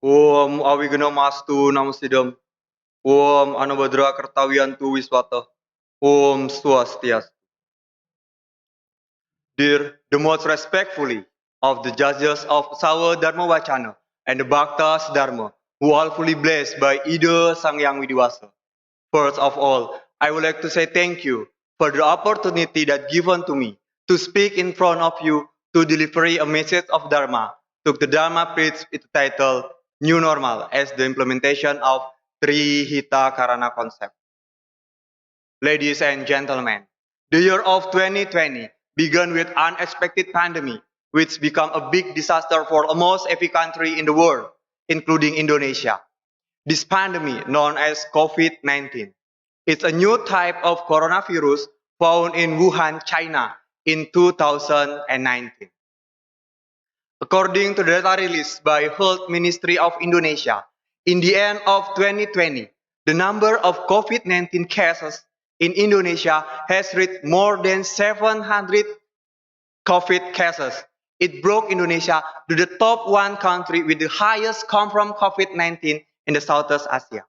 Om Awigana-mastu Namasidam. Om Anubhadra Kartawiyantu Wiswata. Om Swastiastu. Dear, the most respectfully of the judges of Sawa Dharma Wacana and the Bhaktas Dharma, who are fully blessed by Ida Sang Yang Widiwasa. First of all, I would like to say thank you for the opportunity that given to me to speak in front of you to deliver a message of Dharma. Took the Dharma preach its title New Normal as the implementation of Trihita Karana concept. Ladies and gentlemen, the year of 2020 began with unexpected pandemic, which became a big disaster for almost every country in the world, including Indonesia. This pandemic, known as COVID-19, is a new type of coronavirus found in Wuhan, China in 2019. According to the data released by Health Ministry of Indonesia, in the end of 2020, the number of COVID-19 cases in Indonesia has reached more than 700 COVID cases. It broke Indonesia to the top one country with the highest confirmed COVID-19 in the Southeast Asia.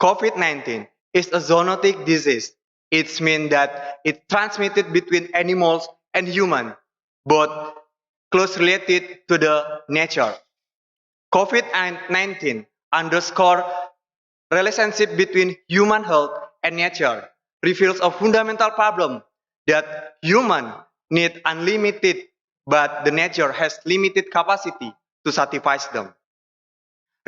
COVID-19 is a zoonotic disease. It means that it's transmitted between animals and humans, both close related to the nature. COVID-19 underscore relationship between human health and nature, reveals a fundamental problem that human need unlimited, but the nature has limited capacity to satisfy them.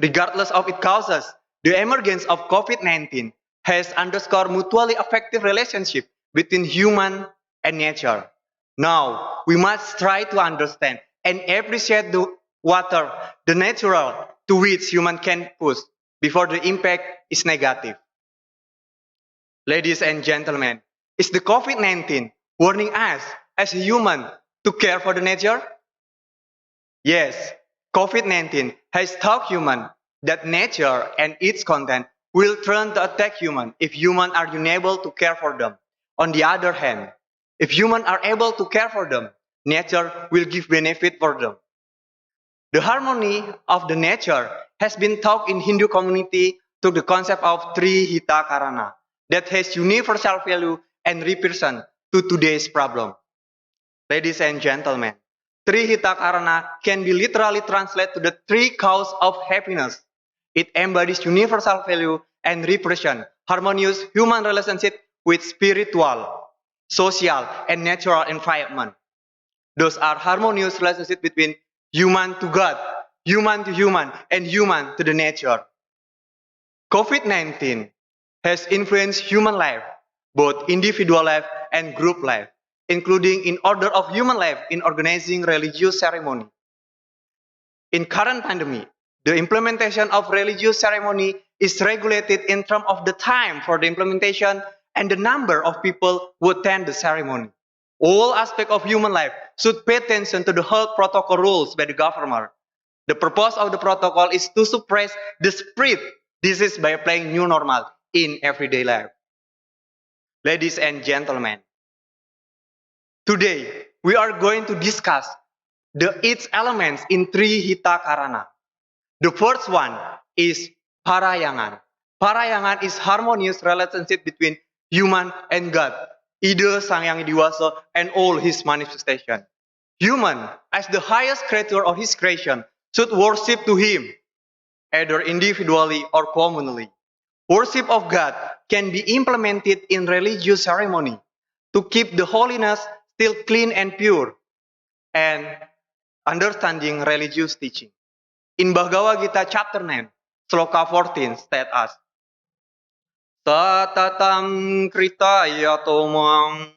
Regardless of its causes, the emergence of COVID-19 has underscored mutually effective relationship between human and nature. Now, we must try to understand and appreciate the water, the natural to which human can push before the impact is negative. Ladies and gentlemen, is the COVID-19 warning us as human to care for the nature? Yes, COVID-19 has taught humans that nature and its content will turn to attack humans if humans are unable to care for them. On the other hand, if humans are able to care for them, nature will give benefit for them. The harmony of the nature has been taught in Hindu community through the concept of Trihita Karana that has universal value and represent to today's problem. Ladies and gentlemen, Trihita Karana can be literally translated to the three causes of happiness. It embodies universal value and represent harmonious human relationship with spiritual, social, and natural environment. Those are harmonious relationships between human to God, human to human, and human to the nature. COVID-19 has influenced human life, both individual life and group life, including in order of human life in organizing religious ceremony. In current pandemic, the implementation of religious ceremony is regulated in terms of the time for the implementation and the number of people who attend the ceremony. All aspects of human life should pay attention to the health protocol rules by the government. The purpose of the protocol is to suppress the spread disease by applying new normal in everyday life. Ladies and gentlemen, today we are going to discuss its elements in Trihita Karana. The first one is Parayangan. Parayangan is harmonious relationship between human and God, Ida Sang Yang Widiwasa and all his manifestation. Human, as the highest creator of his creation, should worship to him, either individually or communally. Worship of God can be implemented in religious ceremony to keep the holiness still clean and pure, and understanding religious teaching. In Bhagavad Gita chapter 9, Sloka 14 state as, Satatam kritaya tomam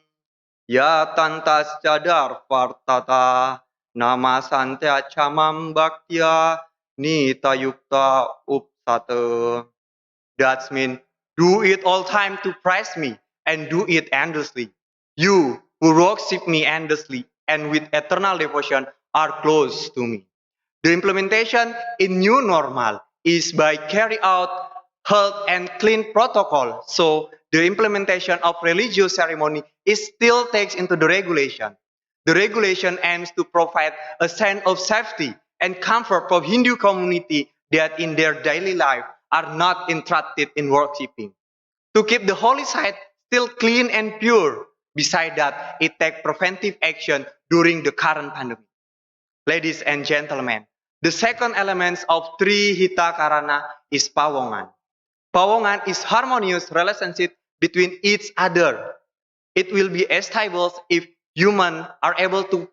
yatantas cadar partata nama santya chamam bhaktya nita yukta upsata. That means, do it all time to praise me and do it endlessly. You who worship me endlessly and with eternal devotion are close to me. The implementation in new normal is by carry out health and clean protocol. So the implementation of religious ceremony is still takes into the regulation. The regulation aims to provide a sense of safety and comfort for Hindu community that in their daily life are not interrupted in worshiping. To keep the holy site still clean and pure, beside that, it takes preventive action during the current pandemic. Ladies and gentlemen, the second element of Tri Hita Karana is Pawongan. Pawongan is harmonious relationship between each other. It will be established if humans are able to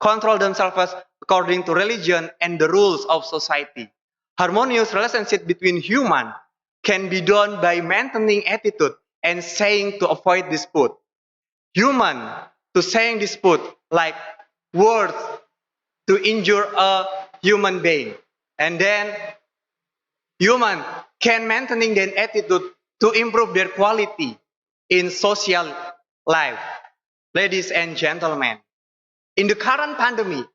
control themselves according to religion and the rules of society. Harmonious relationship between humans can be done by maintaining attitude and saying to avoid dispute. Human to saying dispute like words to injure a human being. And then human can maintaining their attitude to improve their quality in social life. Ladies and gentlemen, in the current pandemic,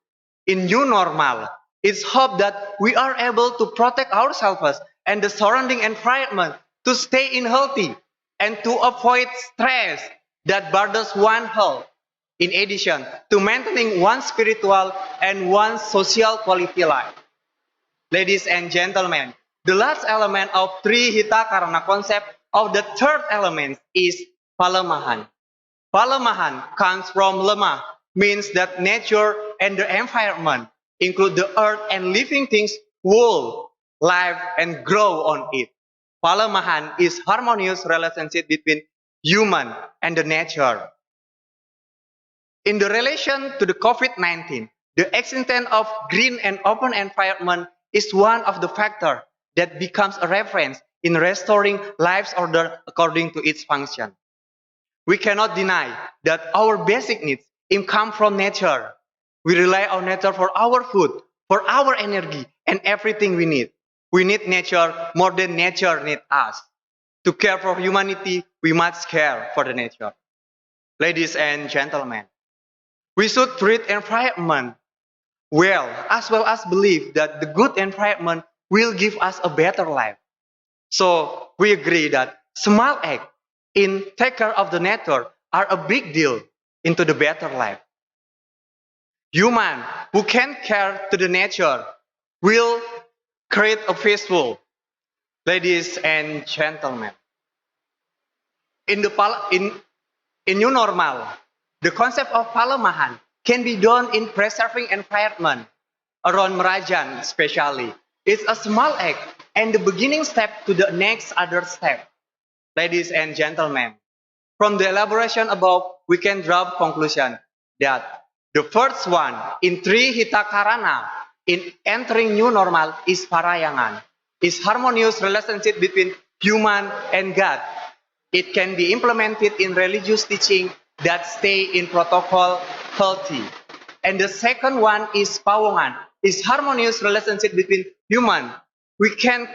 in new normal, it's hope that we are able to protect ourselves and the surrounding environment to stay in healthy and to avoid stress that bothers one health. In addition to maintaining one spiritual and one social quality life. Ladies and gentlemen, the last element of Tri Hita Karana concept of the third element is Palemahan. Palemahan comes from lemah, means that nature and the environment include the earth and living things will live and grow on it. Palemahan is harmonious relationship between human and the nature. In the relation to the COVID-19, the extent of green and open environment is one of the factors that becomes a reference in restoring life's order according to its function. We cannot deny that our basic needs come from nature. We rely on nature for our food, for our energy, and everything we need. We need nature more than nature needs us. To care for humanity, we must care for the nature. Ladies and gentlemen, we should treat environment well as believe that the good environment will give us a better life. So we agree that small acts in take care of the nature are a big deal into the better life. Human who can care to the nature will create a peaceful. Ladies and gentlemen, in the in new normal, the concept of palemahan can be done in preserving environment around Merajan especially. It's a small act and the beginning step to the next other step. Ladies and gentlemen, from the elaboration above, we can draw conclusion that the first one in Tri Hita Karana in entering new normal is parayangan, is harmonious relationship between human and God. It can be implemented in religious teaching that stay in protocol healthy. And the second one is pawongan, is harmonious relationship between human. We can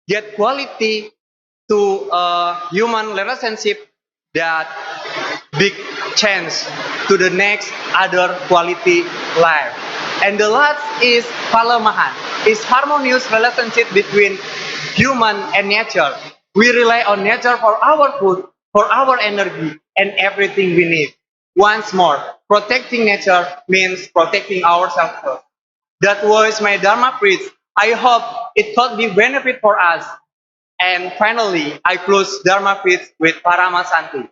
get quality to a human relationship that big chance to the next other quality life. And the last is palemahan, is harmonious relationship between human and nature. We rely on nature for our food, for our energy, and everything we need. Once more, protecting nature means protecting ourselves first. That was my Dharma preach. I hope it could be benefit for us. And finally, I close Dharma preach with Parama Santi.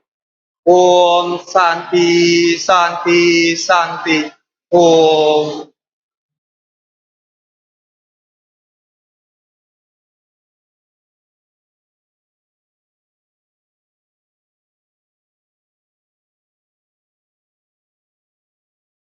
Om Santi Santi Santi Om